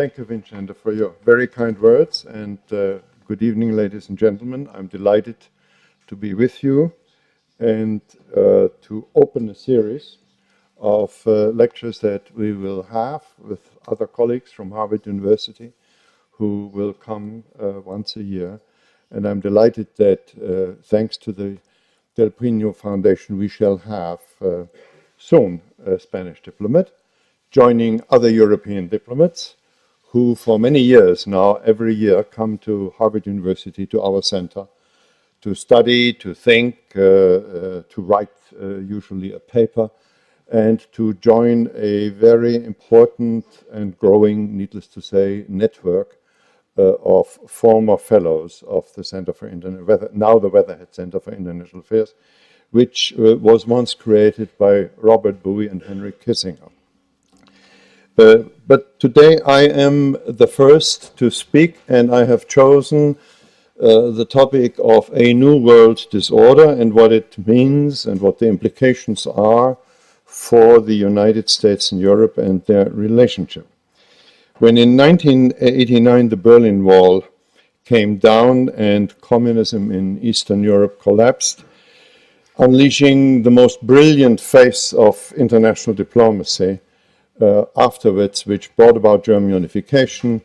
Thank you, Vincenzo, for your very kind words, and good evening, ladies and gentlemen. I'm delighted to be with you and to open a series of lectures that we will have with other colleagues from Harvard University who will come once a year. And I'm delighted that thanks to the Del Pino Foundation, we shall have soon a Spanish diplomat joining other European diplomats who for many years now, every year, come to Harvard University, to our center, to study, to think, to write usually a paper, and to join a very important and growing, needless to say, network of former fellows of the Center for now the Weatherhead Center for International Affairs, which was once created by Robert Bowie and Henry Kissinger. But today I am the first to speak, and I have chosen the topic of a new world disorder and what it means and what the implications are for the United States and Europe and their relationship. When in 1989 the Berlin Wall came down and communism in Eastern Europe collapsed, unleashing the most brilliant phase of international diplomacy afterwards, which brought about German unification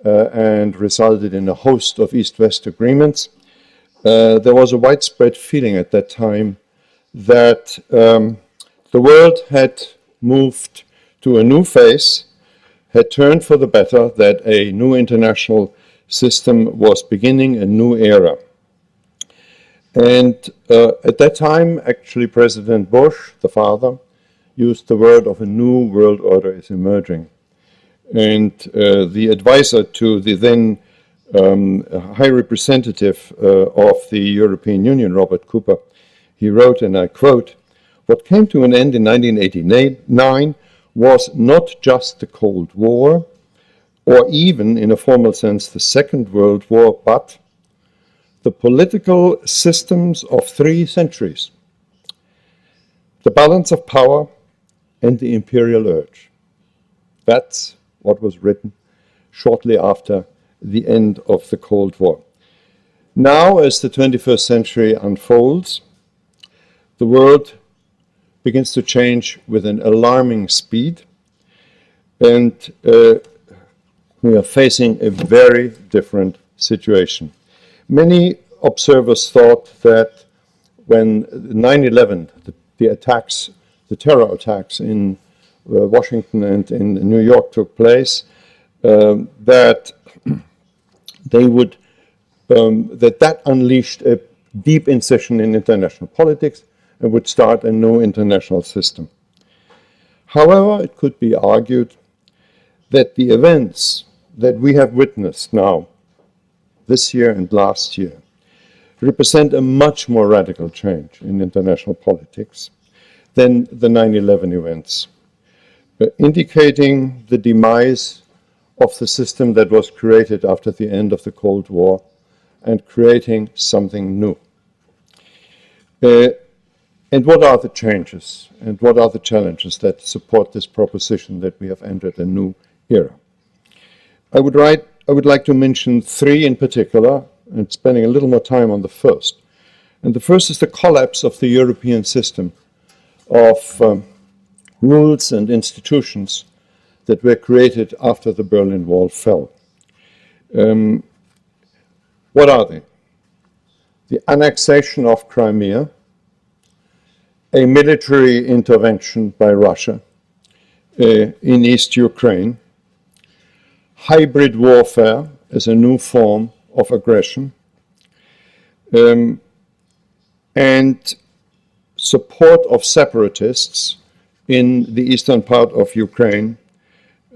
and resulted in a host of East-West agreements, there was a widespread feeling at that time that the world had moved to a new phase, had turned for the better, that a new international system was beginning a new era. And at that time, actually, President Bush, the father, used the word of a new world order is emerging. And the advisor to the then High Representative of the European Union, Robert Cooper, he wrote, and I quote, "What came to an end in 1989 was not just the Cold War, or even, in a formal sense, the Second World War, but the political systems of 3 centuries, the balance of power and the imperial urge." That's what was written shortly after the end of the Cold War. Now, as the 21st century unfolds, the world begins to change with an alarming speed, and we are facing a very different situation. Many observers thought that when 9/11, the attacks, the terror attacks in Washington and in New York took place, that they would that unleashed a deep incision in international politics and would start a new international system. However, it could be argued that the events that we have witnessed now, this year and last year, represent a much more radical change in international politics than the 9/11 events, indicating the demise of the system that was created after the end of the Cold War and creating something new. And what are the changes and what are the challenges that support this proposition that we have entered a new era? I would like to mention 3 in particular, and spending a little more time on the first. And the first is the collapse of the European system of rules and institutions that were created after the Berlin Wall fell. What are they? The annexation of Crimea, a military intervention by Russia in East Ukraine, hybrid warfare as a new form of aggression, and support of separatists in the eastern part of Ukraine,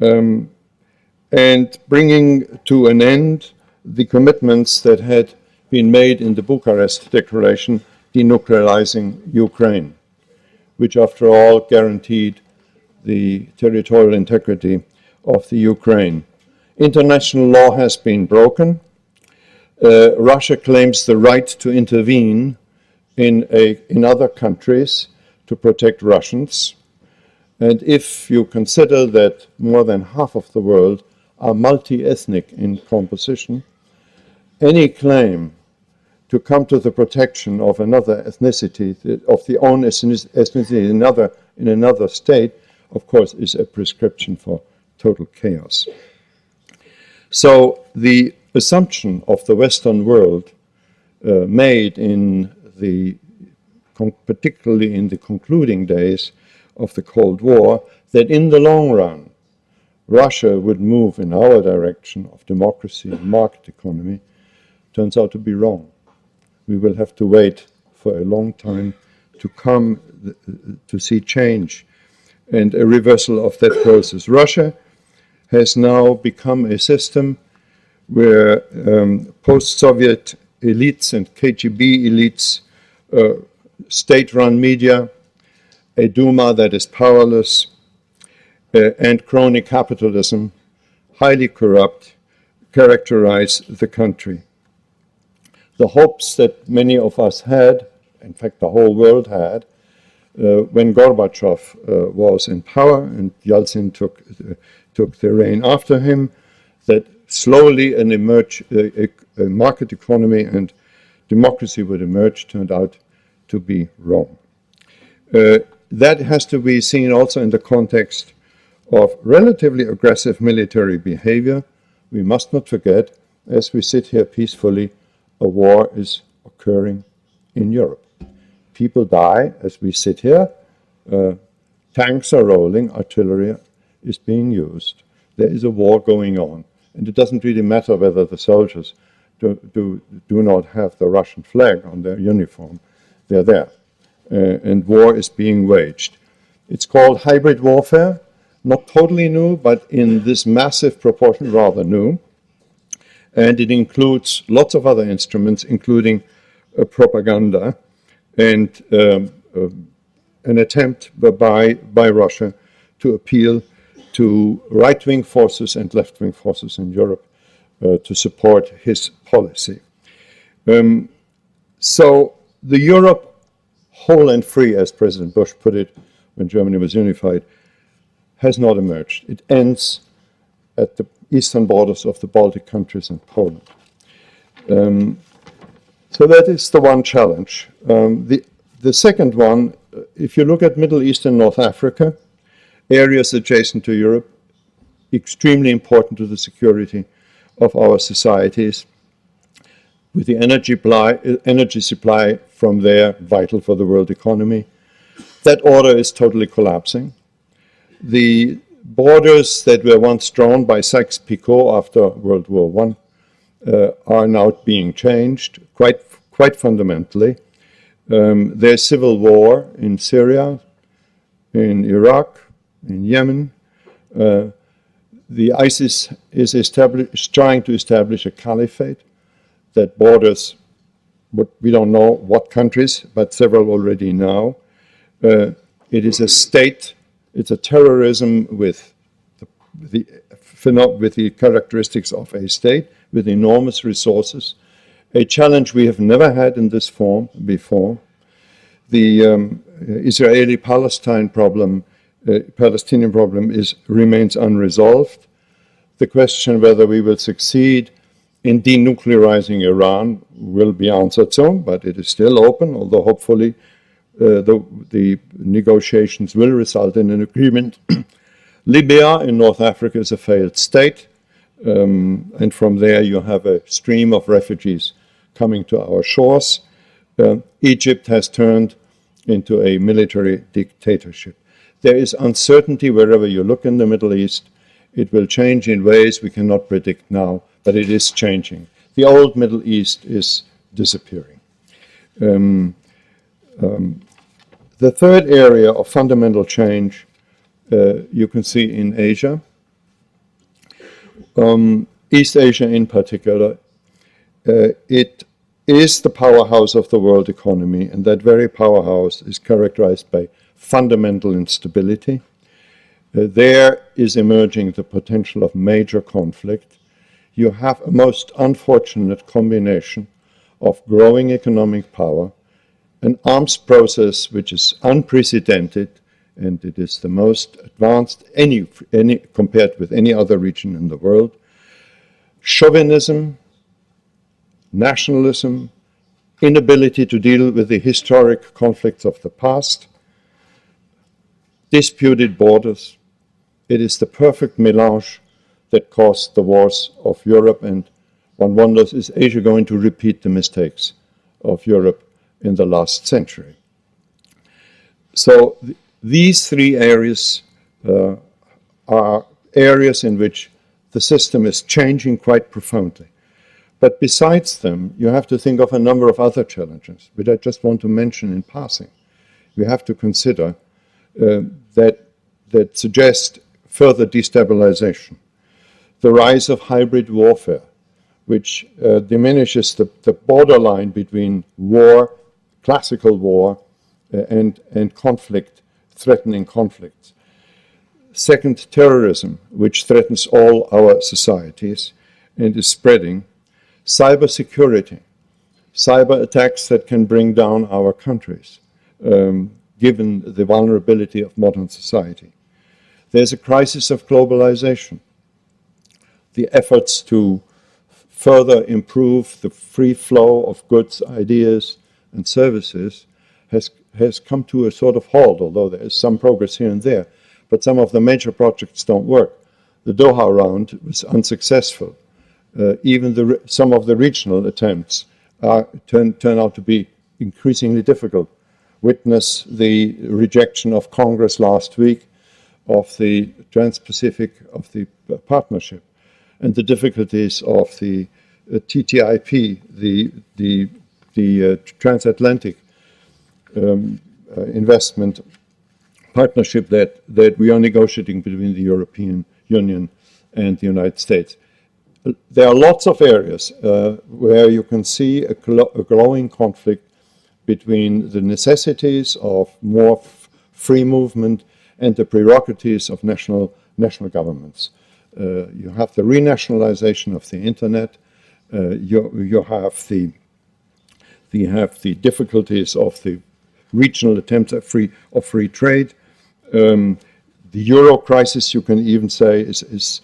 and bringing to an end the commitments that had been made in the Bucharest Declaration denuclearizing Ukraine, which after all guaranteed the territorial integrity of the Ukraine. International law has been broken. Russia claims the right to intervene in other countries to protect Russians. And if you consider that more than half of the world are multi-ethnic in composition, any claim to come to the protection of another ethnicity, of the own ethnicity in another state, of course, is a prescription for total chaos. So the assumption of the Western world made in particularly in the concluding days of the Cold War, that in the long run, Russia would move in our direction of democracy and market economy, turns out to be wrong. We will have to wait for a long time to see change and a reversal of that process. Russia has now become a system where post-Soviet elites and KGB elites, state-run media, a Duma that is powerless, and crony capitalism, highly corrupt, characterize the country. The hopes that many of us had, in fact the whole world had, when Gorbachev was in power and Yeltsin took the reign after him, that slowly a market economy and democracy would emerge, turned out to be wrong. That has to be seen also in the context of relatively aggressive military behavior. We must not forget, as we sit here peacefully, a war is occurring in Europe. People die as we sit here. Tanks are rolling, artillery is being used. There is a war going on. And it doesn't really matter whether the soldiers do not have the Russian flag on their uniform. They're there. And war is being waged. It's called hybrid warfare. Not totally new, but in this massive proportion, rather new. And it includes lots of other instruments, including propaganda and an attempt by Russia to appeal to right-wing forces and left-wing forces in Europe to support his policy. So the Europe whole and free, as President Bush put it when Germany was unified, has not emerged. It ends at the eastern borders of the Baltic countries and Poland. So that is the one challenge. The second one, if you look at Middle East and North Africa, areas adjacent to Europe, extremely important to the security of our societies, with the energy supply from there vital for the world economy. That order is totally collapsing. The borders that were once drawn by Sykes-Picot after World War I are now being changed quite fundamentally. There's civil war in Syria, in Iraq, in Yemen. The ISIS is trying to establish a caliphate that borders, we don't know what countries, but several already now. It is a state. It's a terrorism with the characteristics of a state, with enormous resources, a challenge we have never had in this form before. The Israeli-Palestinian problem remains unresolved. The question whether we will succeed in denuclearizing Iran will be answered soon, but it is still open, although hopefully the negotiations will result in an agreement. Libya in North Africa is a failed state, and from there you have a stream of refugees coming to our shores. Egypt has turned into a military dictatorship. There is uncertainty wherever you look in the Middle East. It will change in ways we cannot predict now, but it is changing. The old Middle East is disappearing. The third area of fundamental change you can see in Asia, East Asia in particular. It is the powerhouse of the world economy, and that very powerhouse is characterized by fundamental instability. There is emerging the potential of major conflict. You have a most unfortunate combination of growing economic power, an arms process which is unprecedented and it is the most advanced compared with any other region in the world. Chauvinism, nationalism, inability to deal with the historic conflicts of the past, disputed borders. It is the perfect melange that caused the wars of Europe, and one wonders, is Asia going to repeat the mistakes of Europe in the last century? So these three areas are areas in which the system is changing quite profoundly. But besides them, you have to think of a number of other challenges, which I just want to mention in passing. We have to consider that suggest further destabilization. The rise of hybrid warfare, which diminishes the borderline between war, classical war, and conflict, threatening conflicts. Second, terrorism, which threatens all our societies and is spreading. Cybersecurity, cyber attacks that can bring down our countries, given the vulnerability of modern society. There's a crisis of globalization. The efforts to further improve the free flow of goods, ideas, and services has come to a sort of halt, although there is some progress here and there. But some of the major projects don't work. The Doha round was unsuccessful. Even some of the regional attempts turn out to be increasingly difficult. Witness the rejection of Congress last week of the Trans-Pacific, of the partnership, and the difficulties of the TTIP, the transatlantic investment partnership that we are negotiating between the European Union and the United States. There are lots of areas where you can see a growing conflict between the necessities of more free movement and the prerogatives of national governments. You have the renationalization of the internet. You have the difficulties of the regional attempts at free trade. The euro crisis, you can even say, is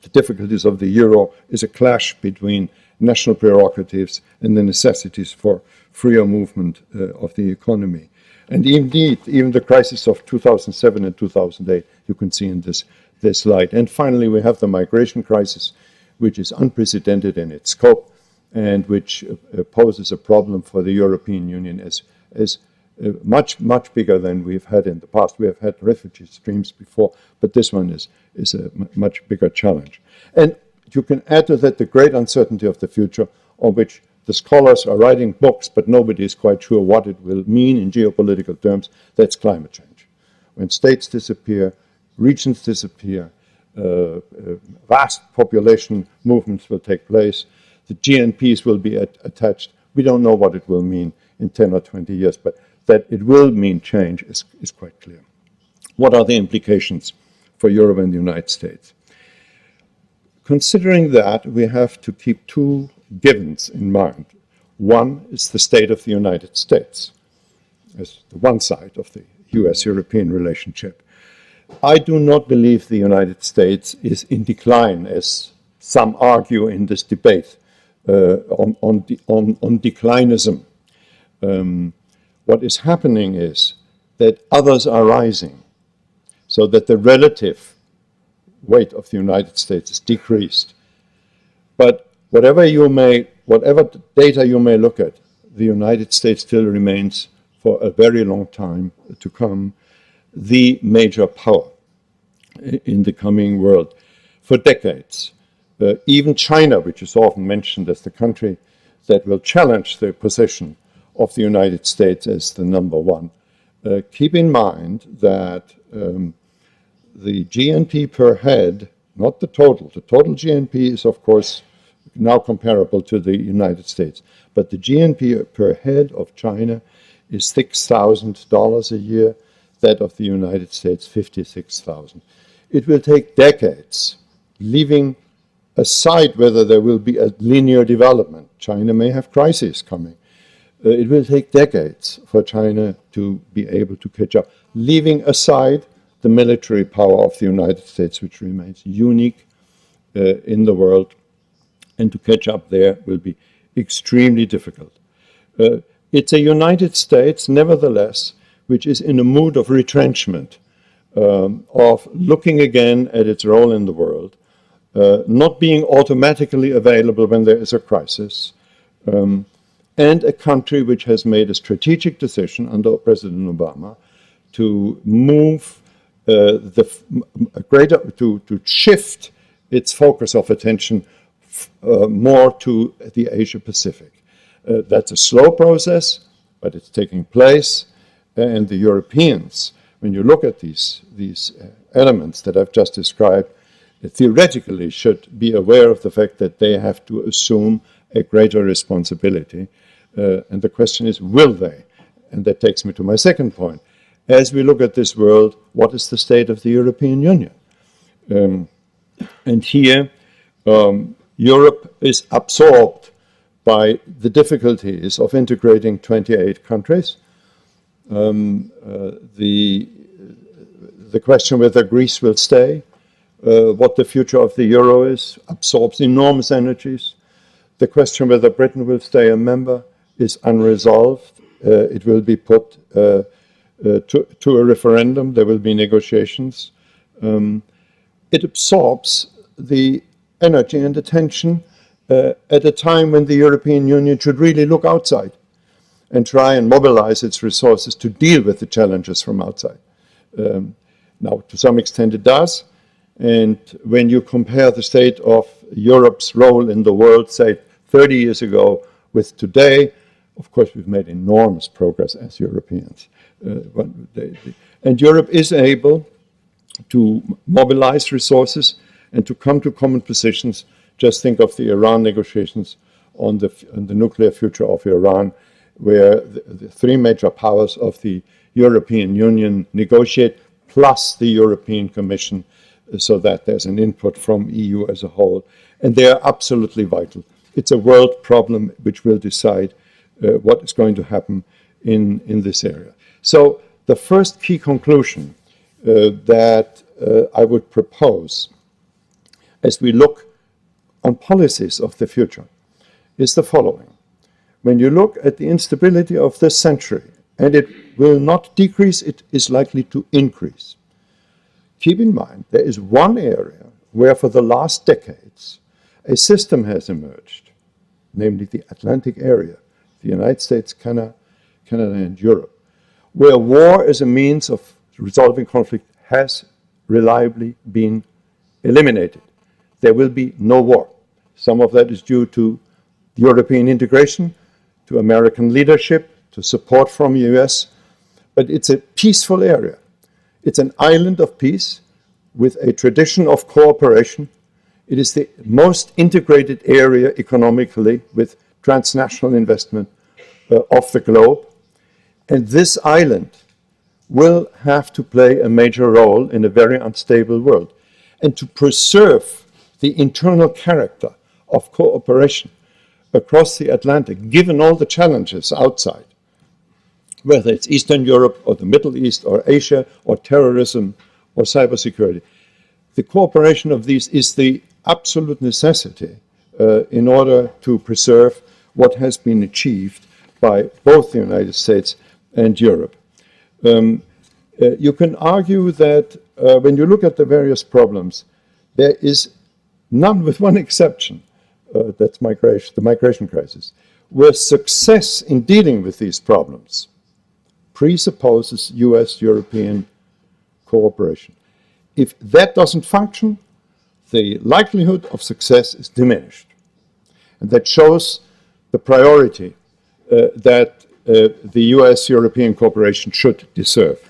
the difficulties of the euro is a clash between national prerogatives and the necessities for freer movement of the economy. And indeed, even the crisis of 2007 and 2008, you can see in this light. And finally, we have the migration crisis, which is unprecedented in its scope and which poses a problem for the European Union as much bigger than we've had in the past. We have had refugee streams before, but this one is a much bigger challenge. And you can add to that the great uncertainty of the future, on which the scholars are writing books, but nobody is quite sure what it will mean in geopolitical terms. That's climate change. When states disappear, regions disappear, vast population movements will take place, the GNPs will be attached. We don't know what it will mean in 10 or 20 years, but that it will mean change is quite clear. What are the implications for Europe and the United States? Considering that, we have to keep two givens in mind. One is the state of the United States, as the one side of the US-European relationship. I do not believe the United States is in decline, as some argue in this debate on declinism. What is happening is that others are rising, so that the relative weight of the United States is decreased. But whatever data you may look at, the United States still remains for a very long time to come the major power in the coming world for decades. Even China, which is often mentioned as the country that will challenge the position of the United States as the number one. Keep in mind that the GNP per head, not the total GNP is of course now comparable to the United States, but the GNP per head of China is $6,000 a year, that of the United States $56,000. It will take decades, leaving aside whether there will be a linear development. China may have crises coming. It will take decades for China to be able to catch up, leaving aside the military power of the United States, which remains unique in the world, and to catch up there will be extremely difficult. It's a United States, nevertheless, which is in a mood of retrenchment, of looking again at its role in the world, not being automatically available when there is a crisis, and a country which has made a strategic decision under President Obama to move to shift its focus of attention more to the Asia Pacific. That's a slow process, but it's taking place, and the Europeans, when you look at these elements that I've just described, theoretically should be aware of the fact that they have to assume a greater responsibility. And the question is, will they? And that takes me to my second point. As we look at this world, what is the state of the European Union? And here, Europe is absorbed by the difficulties of integrating 28 countries. The question whether Greece will stay, what the future of the euro is, absorbs enormous energies. The question whether Britain will stay a member is unresolved. It will be put to a referendum. There will be negotiations. It absorbs the energy and attention at a time when the European Union should really look outside and try and mobilize its resources to deal with the challenges from outside. Now, to some extent it does. And when you compare the state of Europe's role in the world, say, 30 years ago with today, of course, we've made enormous progress as Europeans. And Europe is able to mobilize resources and to come to common positions. Just think of the Iran negotiations on the nuclear future of Iran, where the three major powers of the European Union negotiate, plus the European Commission, so that there's an input from EU as a whole. And they are absolutely vital. It's a world problem which will decide what is going to happen in this area. So the first key conclusion that I would propose as we look on policies of the future is the following. When you look at the instability of this century, and it will not decrease, it is likely to increase. Keep in mind, there is one area where for the last decades a system has emerged, namely the Atlantic area, the United States, Canada, and Europe, where war as a means of resolving conflict has reliably been eliminated. There will be no war. Some of that is due to European integration, to American leadership, to support from the US, but it's a peaceful area. It's an island of peace with a tradition of cooperation. It is the most integrated area economically with transnational investment of the globe. And this island will have to play a major role in a very unstable world. And to preserve the internal character of cooperation across the Atlantic, given all the challenges outside, whether it's Eastern Europe or the Middle East or Asia or terrorism or cybersecurity, the cooperation of these is the absolute necessity in order to preserve what has been achieved by both the United States and Europe. You can argue that when you look at the various problems, there is none, with one exception, that's migration, the migration crisis, where success in dealing with these problems presupposes US-European cooperation. If that doesn't function, the likelihood of success is diminished. And that shows the priority that the US-European cooperation should deserve.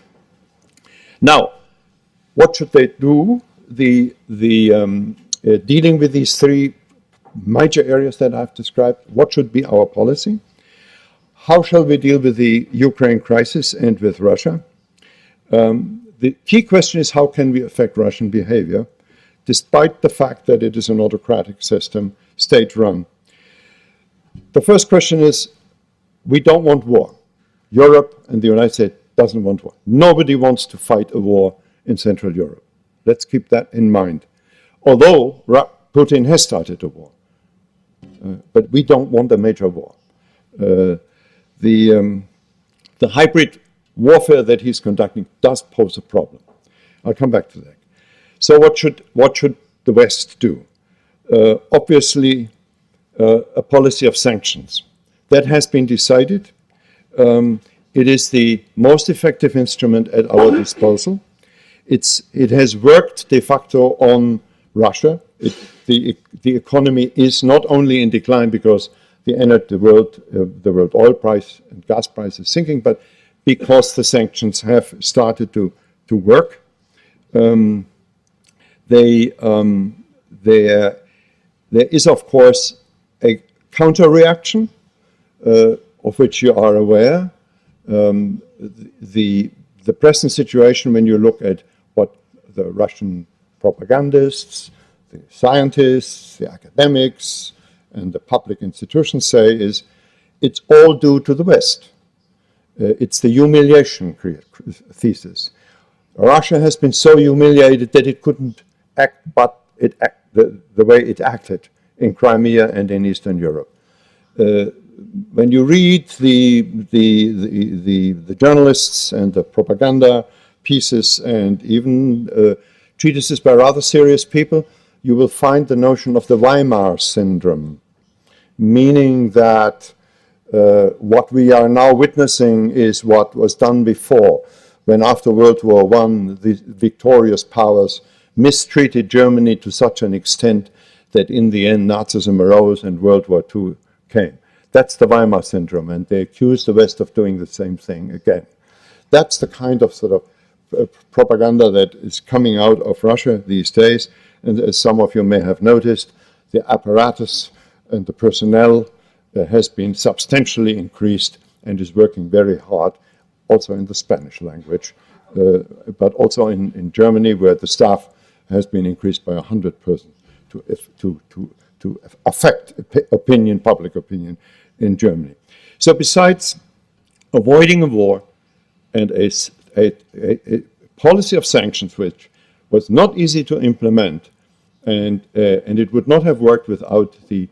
Now, what should they do? Dealing with these three major areas that I've described, what should be our policy? How shall we deal with the Ukraine crisis and with Russia? The key question is, how can we affect Russian behavior, despite the fact that it is an autocratic system, state-run? The first question is, we don't want war. Europe and the United States doesn't want war. Nobody wants to fight a war in Central Europe. Let's keep that in mind. Although Putin has started a war, but we don't want a major war. The hybrid warfare that he's conducting does pose a problem. I'll come back to that. So what should the West do? Obviously, a policy of sanctions. That has been decided. It is the most effective instrument at our disposal. It has worked de facto on Russia. The economy is not only in decline because the world oil price and gas price is sinking, but because the sanctions have started to work. There is, of course, a counter-reaction, of which you are aware. The present situation, when you look at what the Russian propagandists, the scientists, the academics, and the public institutions say is, it's all due to the West. It's the humiliation thesis. Russia has been so humiliated that it couldn't act but the way it acted in Crimea and in Eastern Europe. When you read the journalists and the propaganda pieces and even treatises by rather serious people, you will find the notion of the Weimar syndrome, meaning that what we are now witnessing is what was done before, when after World War I, the victorious powers mistreated Germany to such an extent that in the end Nazism arose and World War II came. That's the Weimar syndrome, and they accuse the West of doing the same thing again. That's the kind of sort of propaganda that is coming out of Russia these days, and as some of you may have noticed, the apparatus and the personnel has been substantially increased and is working very hard, also in the Spanish language, but also in Germany, where the staff has been increased by 100% to affect public opinion in Germany. So besides avoiding a war and a policy of sanctions, which was not easy to implement, and it would not have worked without the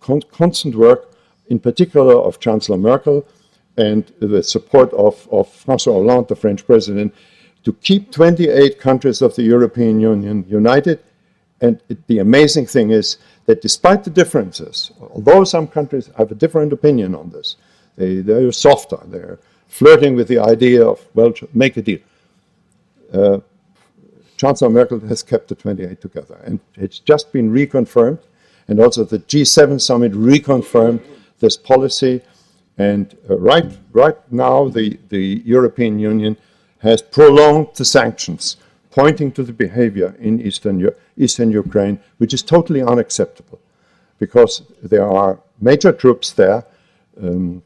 constant work, in particular of Chancellor Merkel and the support of François Hollande, the French president, to keep 28 countries of the European Union united. And the amazing thing is that despite the differences, although some countries have a different opinion on this, they're softer, they're flirting with the idea of, well, make a deal. Chancellor Merkel has kept the 28 together, and it's just been reconfirmed, and also the G7 summit reconfirmed this policy. And right now, the European Union has prolonged the sanctions, pointing to the behavior in Eastern Ukraine, which is totally unacceptable, because there are major troops there, and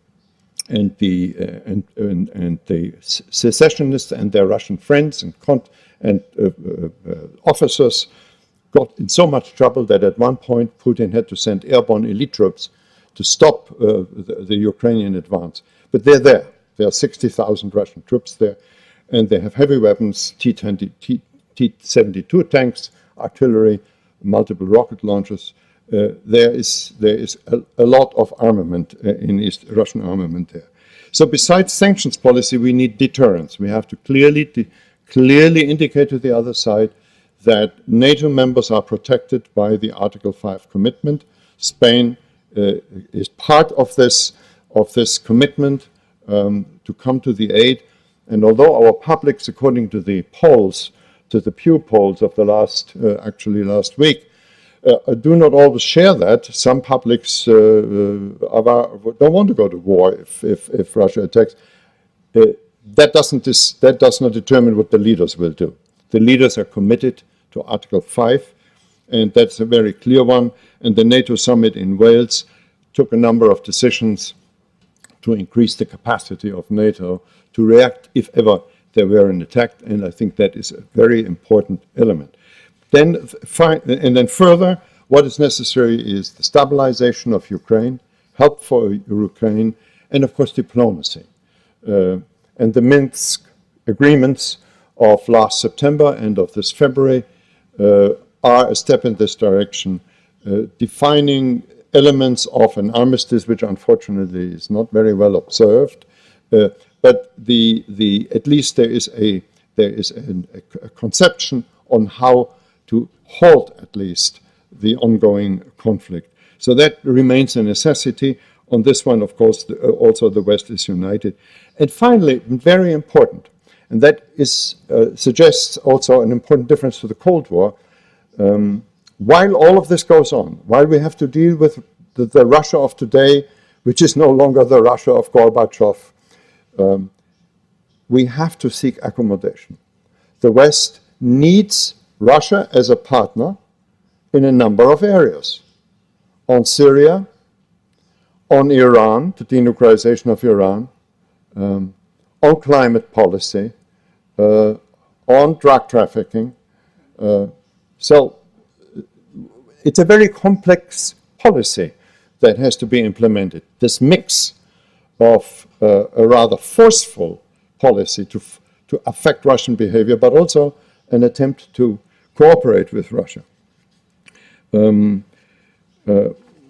the secessionists and their Russian friends and officers got in so much trouble that at one point Putin had to send airborne elite troops to stop the Ukrainian advance. But they're there. There are 60,000 Russian troops there, and they have heavy weapons, T-72 tanks, artillery, multiple rocket launchers. There is a lot of armament in Russian armament there. So besides sanctions policy, we need deterrence. We have to clearly indicate to the other side that NATO members are protected by the Article 5 commitment. Spain is part of this commitment to come to the aid. And although our publics, according to the polls, to the Pew polls of the last week, do not always share that. Some publics don't want to go to war if Russia attacks. That does not determine what the leaders will do. The leaders are committed to Article 5, and that's a very clear one. And the NATO summit in Wales took a number of decisions to increase the capacity of NATO to react if ever there were an attack, and I think that is a very important element. Then further, what is necessary is the stabilization of Ukraine, help for Ukraine, and of course diplomacy. And the Minsk agreements of last September and of this February are a step in this direction, defining elements of an armistice which unfortunately is not very well observed, but at least there is a conception on how to halt at least the ongoing conflict. So that remains a necessity. On this one, of course, also the West is united. And finally, very important, and that suggests also an important difference to the Cold War. While all of this goes on, while we have to deal with the Russia of today, which is no longer the Russia of Gorbachev, we have to seek accommodation. The West needs Russia as a partner in a number of areas. On Syria, on Iran, the denuclearization of Iran, on climate policy, on drug trafficking. So it's a very complex policy that has to be implemented. This mix of a rather forceful policy to affect Russian behavior, but also an attempt to cooperate with Russia.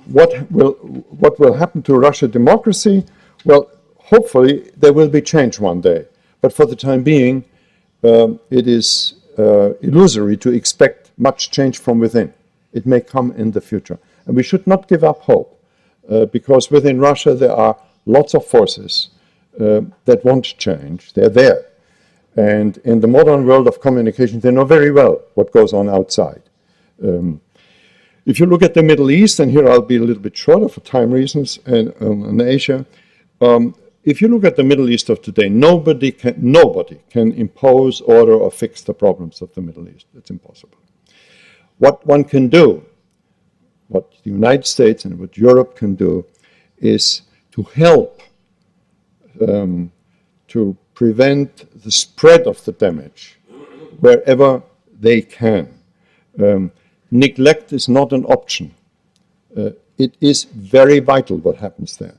What will happen to Russian democracy? Well, hopefully there will be change one day. But for the time being, it is illusory to expect much change from within. It may come in the future. And we should not give up hope, because within Russia there are lots of forces that want change. They're there. And in the modern world of communication, they know very well what goes on outside. If you look at the Middle East, and here I'll be a little bit shorter for time reasons, and in Asia, if you look at the Middle East of today, nobody can impose, order, or fix the problems of the Middle East. It's impossible. What one can do, what the United States and what Europe can do, is to help to prevent the spread of the damage wherever they can. Neglect is not an option. It is very vital what happens there.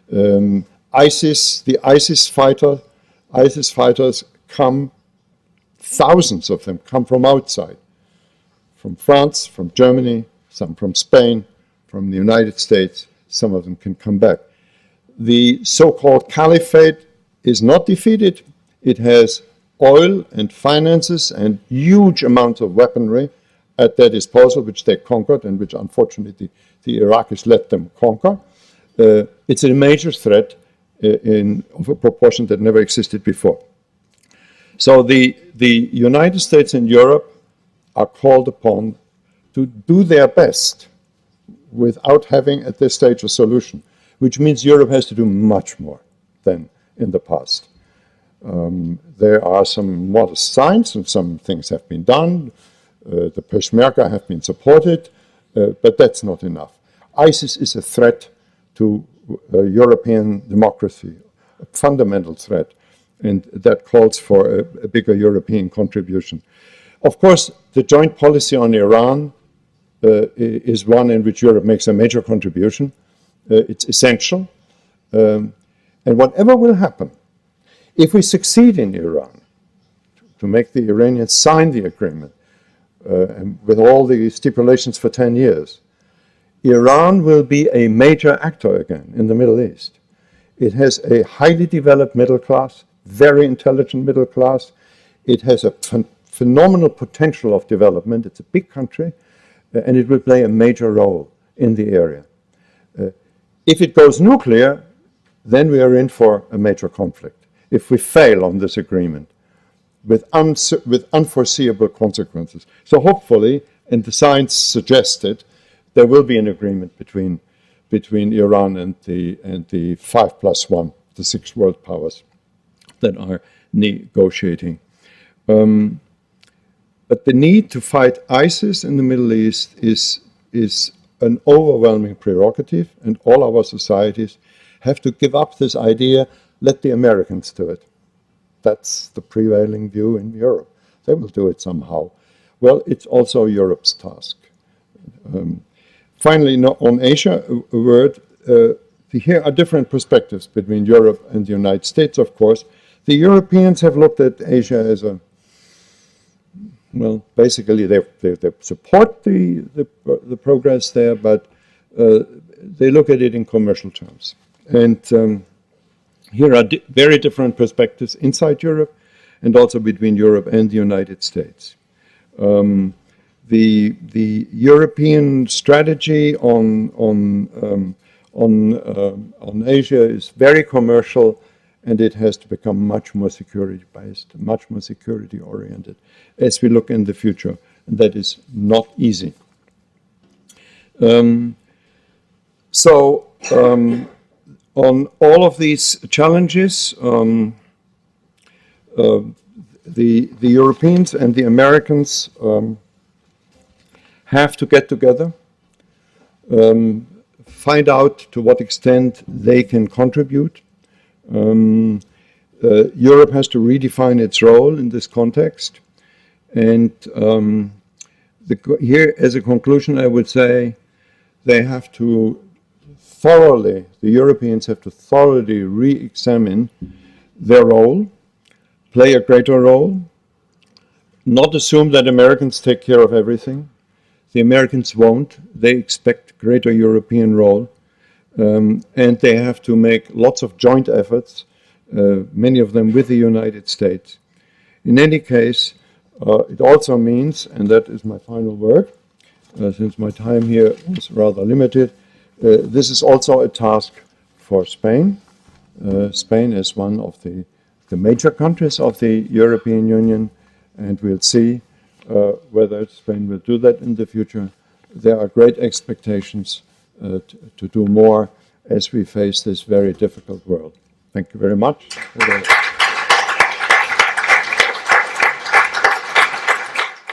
The ISIS fighters come, thousands of them come from outside, from France, from Germany, some from Spain, from the United States. Some of them can come back. The so-called caliphate is not defeated. It has oil and finances and huge amounts of weaponry at their disposal, which they conquered and which unfortunately the Iraqis let them conquer. It's a major threat of a proportion that never existed before. So the United States and Europe are called upon to do their best without having at this stage a solution, which means Europe has to do much more than in the past. There are some modest signs and some things have been done. The Peshmerga have been supported, but that's not enough. ISIS is a threat to European democracy, a fundamental threat, and that calls for a bigger European contribution. Of course, the joint policy on Iran is one in which Europe makes a major contribution. It's essential. And whatever will happen, if we succeed in Iran to make the Iranians sign the agreement, and with all the stipulations for 10 years, Iran will be a major actor again in the Middle East. It has a highly developed middle class, very intelligent middle class. It has a phenomenal potential of development. It's a big country, and it will play a major role in the area. If it goes nuclear, then we are in for a major conflict. If we fail on this agreement, with unforeseeable consequences. So hopefully, and the signs suggest it, there will be an agreement between Iran and the 5+1, the 6 world powers that are negotiating. But the need to fight ISIS in the Middle East is an overwhelming prerogative, and all our societies have to give up this idea, let the Americans do it. That's the prevailing view in Europe. They will do it somehow. Well, it's also Europe's task. Finally, on Asia, a word. Here are different perspectives between Europe and the United States, of course. The Europeans have looked at Asia as a, well, basically they support the progress there, but they look at it in commercial terms. And here are very different perspectives inside Europe and also between Europe and the United States. The European strategy on Asia is very commercial, and it has to become much more security-based, much more security-oriented as we look in the future, and that is not easy. On all of these challenges, the Europeans and the Americans have to get together, find out to what extent they can contribute. Europe has to redefine its role in this context. And here, as a conclusion, I would say they have to the Europeans have to thoroughly re-examine their role, play a greater role, not assume that Americans take care of everything. The Americans won't. They expect greater European role. And they have to make lots of joint efforts, many of them with the United States. In any case, it also means, and that is my final word, since my time here is rather limited, this is also a task for Spain. Spain is one of the major countries of the European Union, and we'll see whether Spain will do that in the future. There are great expectations to do more as we face this very difficult world. Thank you very much.